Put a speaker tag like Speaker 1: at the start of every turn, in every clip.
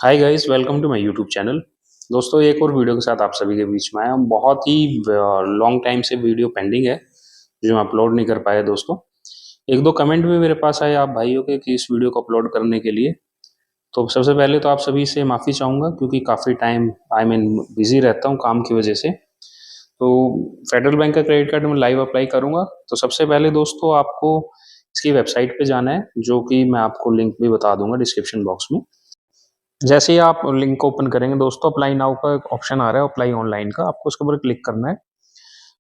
Speaker 1: Hi guys, welcome to my YouTube channel. दोस्तों, एक और वीडियो के साथ आप सभी के बीच में आया हूं। बहुत ही लॉन्ग टाइम से वीडियो पेंडिंग है जो मैं अपलोड नहीं कर पाया दोस्तों। एक दो कमेंट भी मेरे पास आए आप भाइयों के कि इस वीडियो को अपलोड करने के लिए। तो सबसे पहले तो आप सभी से माफ़ी चाहूँगा क्योंकि काफ़ी टाइम बिजी रहता हूँ काम की वजह से। तो फेडरल बैंक का क्रेडिट कार्ड मैं लाइव अप्लाई करूँगा। तो सबसे पहले दोस्तों आपको इसकी वेबसाइट पे जाना है, जो कि मैं आपको लिंक भी बता दूंगा डिस्क्रिप्शन बॉक्स में। जैसे ही आप लिंक को ओपन करेंगे दोस्तों, अप्लाई नाउ का एक ऑप्शन आ रहा है, अप्लाई ऑनलाइन का। आपको उसके ऊपर क्लिक करना है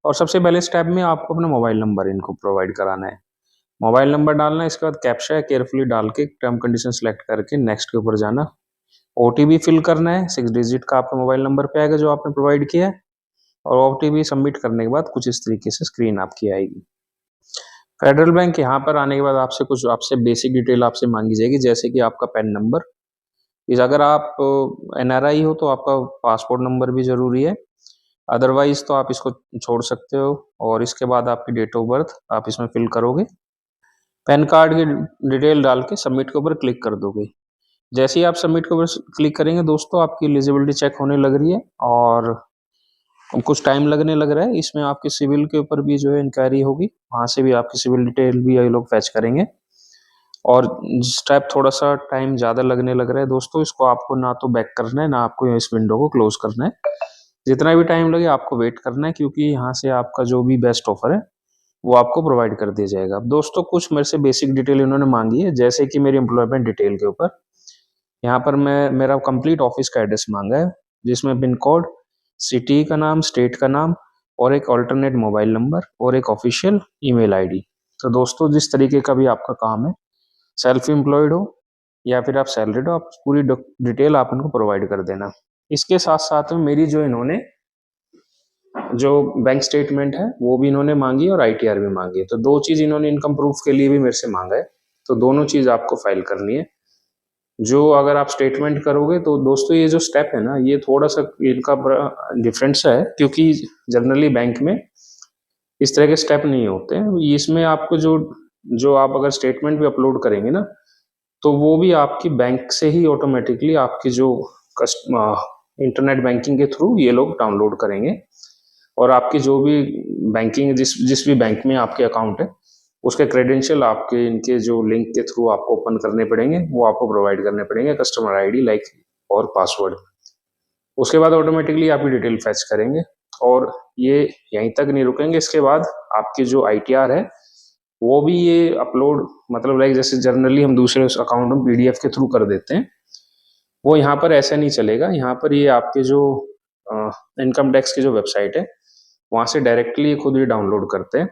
Speaker 1: और सबसे पहले स्टेप में आपको अपना मोबाइल नंबर इनको प्रोवाइड कराना है। मोबाइल नंबर डालना है, इसके बाद कैप्चा है, केयरफुली डाल के टर्म कंडीशन सेलेक्ट करके नेक्स्ट के ऊपर जाना। ओटीपी फिल करना है, 6 डिजिट का आपका मोबाइल नंबर पे आएगा जो आपने प्रोवाइड किया है। और ओटीपी सबमिट करने के बाद कुछ इस तरीके से स्क्रीन आपकी आएगी। फेडरल बैंक यहाँ पर आने के बाद आपसे बेसिक डिटेल आपसे मांगी जाएगी, जैसे कि आपका पैन नंबर। इस अगर आप एनआरआई हो तो आपका पासपोर्ट नंबर भी जरूरी है, अदरवाइज तो आप इसको छोड़ सकते हो। और इसके बाद आपकी डेट ऑफ बर्थ आप इसमें फिल करोगे, पैन कार्ड की डिटेल डाल के सबमिट के ऊपर क्लिक कर दोगे। जैसे ही आप सबमिट के ऊपर क्लिक करेंगे दोस्तों, आपकी एलिजिबिलिटी चेक होने लग रही है और कुछ टाइम लगने लग रहा है। इसमें आपके सिविल के ऊपर भी जो है इंक्वायरी होगी, वहां से भी आपकी सिविल डिटेल भी ये लोग फैच करेंगे। और स्टेप थोड़ा सा टाइम ज़्यादा लगने लग रहा है दोस्तों, इसको आपको ना तो बैक करना है ना आपको इस विंडो को क्लोज करना है। जितना भी टाइम लगे आपको वेट करना है, क्योंकि यहाँ से आपका जो भी बेस्ट ऑफर है वो आपको प्रोवाइड कर दिया जाएगा। अब दोस्तों, कुछ मेरे से बेसिक डिटेल इन्होंने मांगी है, जैसे कि मेरी एम्प्लॉयमेंट डिटेल के ऊपर यहाँ पर मैं मेरा कंप्लीट ऑफिस का एड्रेस मांगा है, जिसमें पिन कोड, सिटी का नाम, स्टेट का नाम और एक ऑल्टरनेट मोबाइल नंबर और एक ऑफिशियल ईमेल आईडी। तो दोस्तों, जिस तरीके का भी आपका काम है, सेल्फ एम्प्लॉयड हो या फिर आप सैलरीड हो, आप पूरी डिटेल आप उनको प्रोवाइड कर देना। इसके साथ साथ में मेरी जो इन्होंने जो बैंक स्टेटमेंट है वो भी इन्होंने मांगी और आईटीआर भी मांगी है। तो दो चीज इन्होंने इनकम प्रूफ के लिए भी मेरे से मांगा है। तो दोनों चीज आपको फाइल करनी है। जो अगर आप स्टेटमेंट करोगे तो दोस्तों, ये जो स्टेप है ना, ये थोड़ा सा इनका डिफरेंस है, क्योंकि जनरली बैंक में इस तरह के स्टेप नहीं होते हैं। इसमें आपको जो जो आप अगर स्टेटमेंट भी अपलोड करेंगे ना, तो वो भी आपकी बैंक से ही ऑटोमेटिकली आपकी जो इंटरनेट बैंकिंग के थ्रू ये लोग डाउनलोड करेंगे। और आपकी जो भी बैंकिंग जिस जिस भी बैंक में आपके अकाउंट है, उसके क्रेडेंशियल आपके इनके जो लिंक के थ्रू आपको ओपन करने पड़ेंगे, वो आपको प्रोवाइड करने पड़ेंगे, कस्टमर आईडी लाइक और पासवर्ड। उसके बाद ऑटोमेटिकली आपकी डिटेल फैच करेंगे। और ये यहीं तक नहीं रुकेंगे, इसके बाद आपकी जो आईटीआर है वो भी ये अपलोड, मतलब लाइक जैसे जनरली हम दूसरे अकाउंट में पीडीएफ के थ्रू कर देते हैं, वो यहाँ पर ऐसा नहीं चलेगा। यहाँ पर ये आपके जो इनकम टैक्स की जो वेबसाइट है, वहाँ से डायरेक्टली खुद ही डाउनलोड करते हैं।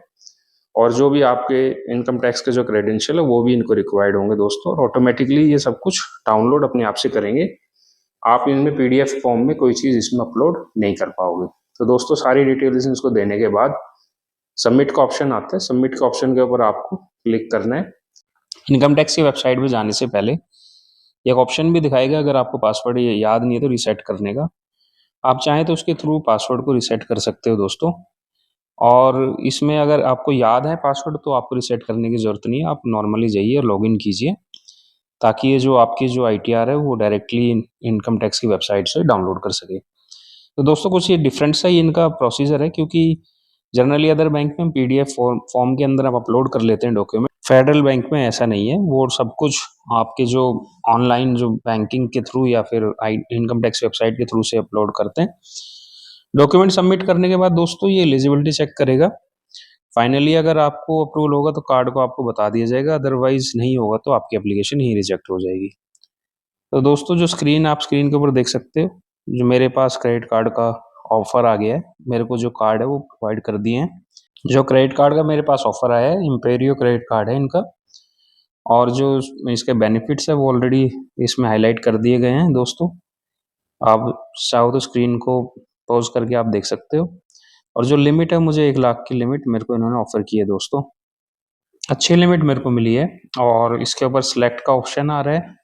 Speaker 1: और जो भी आपके इनकम टैक्स के जो क्रेडेंशियल है वो भी इनको रिक्वायर्ड होंगे दोस्तों, और ऑटोमेटिकली ये सब कुछ डाउनलोड अपने आप से करेंगे। आप इनमें पीडीएफ फॉर्म में कोई चीज़ इसमें अपलोड नहीं कर पाओगे। तो दोस्तों, सारी डिटेल्स इसको देने के बाद सबमिट का ऑप्शन आता है। सबमिट के ऑप्शन के ऊपर आपको क्लिक करना है। इनकम टैक्स की वेबसाइट पे जाने से पहले एक ऑप्शन भी दिखाएगा, अगर आपको पासवर्ड याद नहीं है तो रीसेट करने का। आप चाहें तो उसके थ्रू पासवर्ड को रीसेट कर सकते हो दोस्तों। और इसमें अगर आपको याद है पासवर्ड तो आपको रीसेट करने की ज़रूरत नहीं है, आप नॉर्मली जाइए और लॉगिन कीजिए, ताकि ये जो आपकी जो आईटीआर है वो डायरेक्टली इनकम टैक्स की वेबसाइट से डाउनलोड कर सके। तो दोस्तों, कुछ ये डिफरेंट सा ही इनका प्रोसीजर है, क्योंकि जनरली अदर बैंक में पीडीएफ फॉर्म के अंदर आप अपलोड कर लेते हैं डॉक्यूमेंट। फेडरल बैंक में ऐसा नहीं है, वो सब कुछ आपके जो ऑनलाइन जो बैंकिंग के थ्रू या फिर इनकम टैक्स वेबसाइट के थ्रू से अपलोड करते हैं। डॉक्यूमेंट सबमिट करने के बाद दोस्तों, ये एलिजिबिलिटी चेक करेगा। फाइनली अगर आपको अप्रूवल होगा तो कार्ड को आपको बता दिया जाएगा, अदरवाइज नहीं होगा तो आपकी एप्लीकेशन ही रिजेक्ट हो जाएगी। तो दोस्तों, जो आप स्क्रीन के ऊपर देख सकते हो, जो मेरे पास क्रेडिट कार्ड का ऑफर आ गया है, मेरे को जो कार्ड है वो प्रोवाइड कर दिए हैं। जो क्रेडिट कार्ड का मेरे पास ऑफर आया है, इम्पेरियो क्रेडिट कार्ड है इनका। और जो इसके बेनिफिट्स है वो ऑलरेडी इसमें हाईलाइट कर दिए गए हैं दोस्तों। आप चाहो तो स्क्रीन को पॉज करके आप देख सकते हो। और जो लिमिट है, मुझे 1 लाख की लिमिट मेरे को इन्होंने ऑफर की है दोस्तों। अच्छी लिमिट मेरे को मिली है। और इसके ऊपर सिलेक्ट का ऑप्शन आ रहा है।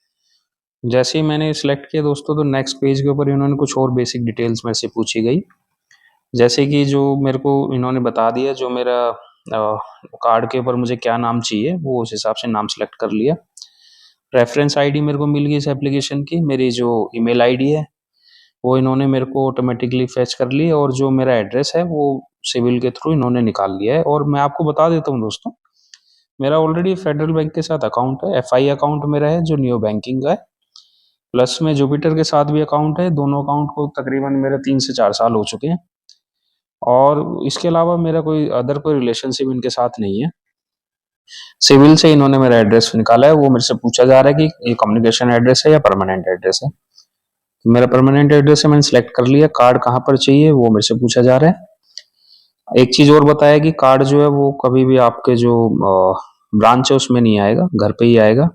Speaker 1: जैसे ही मैंने सिलेक्ट किया दोस्तों, तो नेक्स्ट पेज के ऊपर इन्होंने कुछ और बेसिक डिटेल्स मेरे से पूछी गई, जैसे कि जो मेरे को इन्होंने बता दिया, जो मेरा कार्ड के ऊपर मुझे क्या नाम चाहिए, वो उस हिसाब से नाम सेलेक्ट कर लिया। रेफरेंस आईडी मेरे को मिल गई इस एप्लीकेशन की, मेरी जो ईमेल आईडी है वो इन्होंने मेरे को ऑटोमेटिकली फेच कर ली, और जो मेरा एड्रेस है वो सिविल के थ्रू इन्होंने निकाल लिया है। और मैं आपको बता देता हूँ दोस्तों, मेरा ऑलरेडी फेडरल बैंक के साथ अकाउंट है, एफआई अकाउंट मेरा है जो नियो बैंकिंग का है, प्लस में जुपिटर के साथ भी अकाउंट है। दोनों अकाउंट को तकरीबन मेरे 3 से 4 साल हो चुके हैं, और इसके अलावा मेरा कोई अदर कोई रिलेशनशिप इनके साथ नहीं है। सिविल से इन्होंने मेरा एड्रेस निकाला है, वो मेरे से पूछा जा रहा है कि ये कम्युनिकेशन एड्रेस है या परमानेंट एड्रेस है। तो मेरा परमानेंट एड्रेस है, मैंने सेलेक्ट कर लिया। कार्ड कहाँ पर चाहिए वो मेरे से पूछा जा रहा है। एक चीज और बताया कि कार्ड जो है वो कभी भी आपके जो ब्रांच है उसमें नहीं आएगा, घर पे ही आएगा।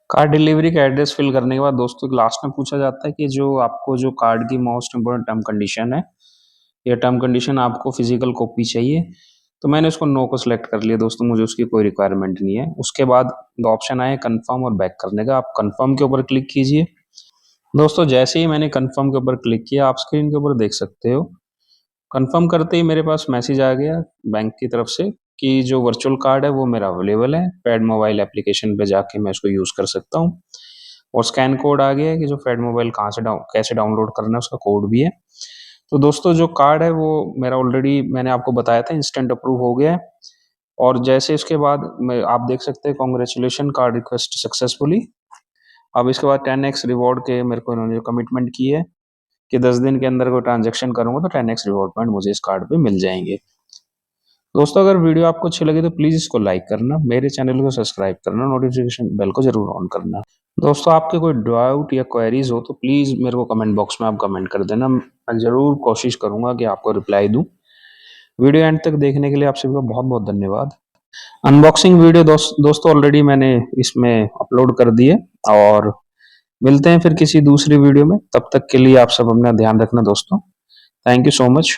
Speaker 1: कार्ड डिलीवरी का एड्रेस फिल करने के बाद दोस्तों लास्ट में पूछा जाता है कि जो आपको जो कार्ड की मोस्ट इम्पोर्टेंट टर्म कंडीशन है, ये टर्म कंडीशन आपको फिजिकल कॉपी चाहिए। तो मैंने उसको नो को सिलेक्ट कर लिया दोस्तों, मुझे उसकी कोई रिक्वायरमेंट नहीं है। उसके बाद दो ऑप्शन आए कंफर्म और बैक करने का, आप कंफर्म के ऊपर क्लिक कीजिए। दोस्तों जैसे ही मैंने कंफर्म के ऊपर क्लिक किया, आप स्क्रीन के ऊपर देख सकते हो, कंफर्म करते ही मेरे पास मैसेज आ गया बैंक की तरफ से कि जो वर्चुअल कार्ड है वो मेरा अवेलेबल है, पैड मोबाइल एप्लीकेशन पे जाके मैं इसको यूज़ कर सकता हूँ। और स्कैन कोड आ गया है कि जो पैड मोबाइल कहाँ से कैसे डाउनलोड करना है, उसका कोड भी है। तो दोस्तों जो कार्ड है वो मेरा ऑलरेडी मैंने आपको बताया था इंस्टेंट अप्रूव हो गया है। और जैसे इसके बाद आप देख सकते हैं कॉन्ग्रेचुलेशन कार्ड रिक्वेस्ट सक्सेसफुली। अब इसके बाद 10x रिवॉर्ड के मेरे को इन्होंने जो कमिटमेंट की है कि 10 दिन के अंदर कोई ट्रांजेक्शन करूंगा तो 10x रिवॉर्ड पॉइंट मुझे इस कार्ड पे मिल जाएंगे। दोस्तों अगर वीडियो आपको अच्छी लगी तो प्लीज़ इसको लाइक करना, मेरे चैनल को सब्सक्राइब करना, नोटिफिकेशन बेल को जरूर ऑन करना। दोस्तों आपके कोई डाउट या क्वेरीज हो तो प्लीज़ मेरे को कमेंट बॉक्स में आप कमेंट कर देना, मैं ज़रूर कोशिश करूंगा कि आपको रिप्लाई दूं। वीडियो एंड तक देखने के लिए आप सभी का बहुत बहुत धन्यवाद। अनबॉक्सिंग वीडियो दोस्तों ऑलरेडी मैंने इसमें अपलोड कर दी है, और मिलते हैं फिर किसी दूसरी वीडियो में। तब तक के लिए आप सब अपना ध्यान रखना दोस्तों। Thank you so much.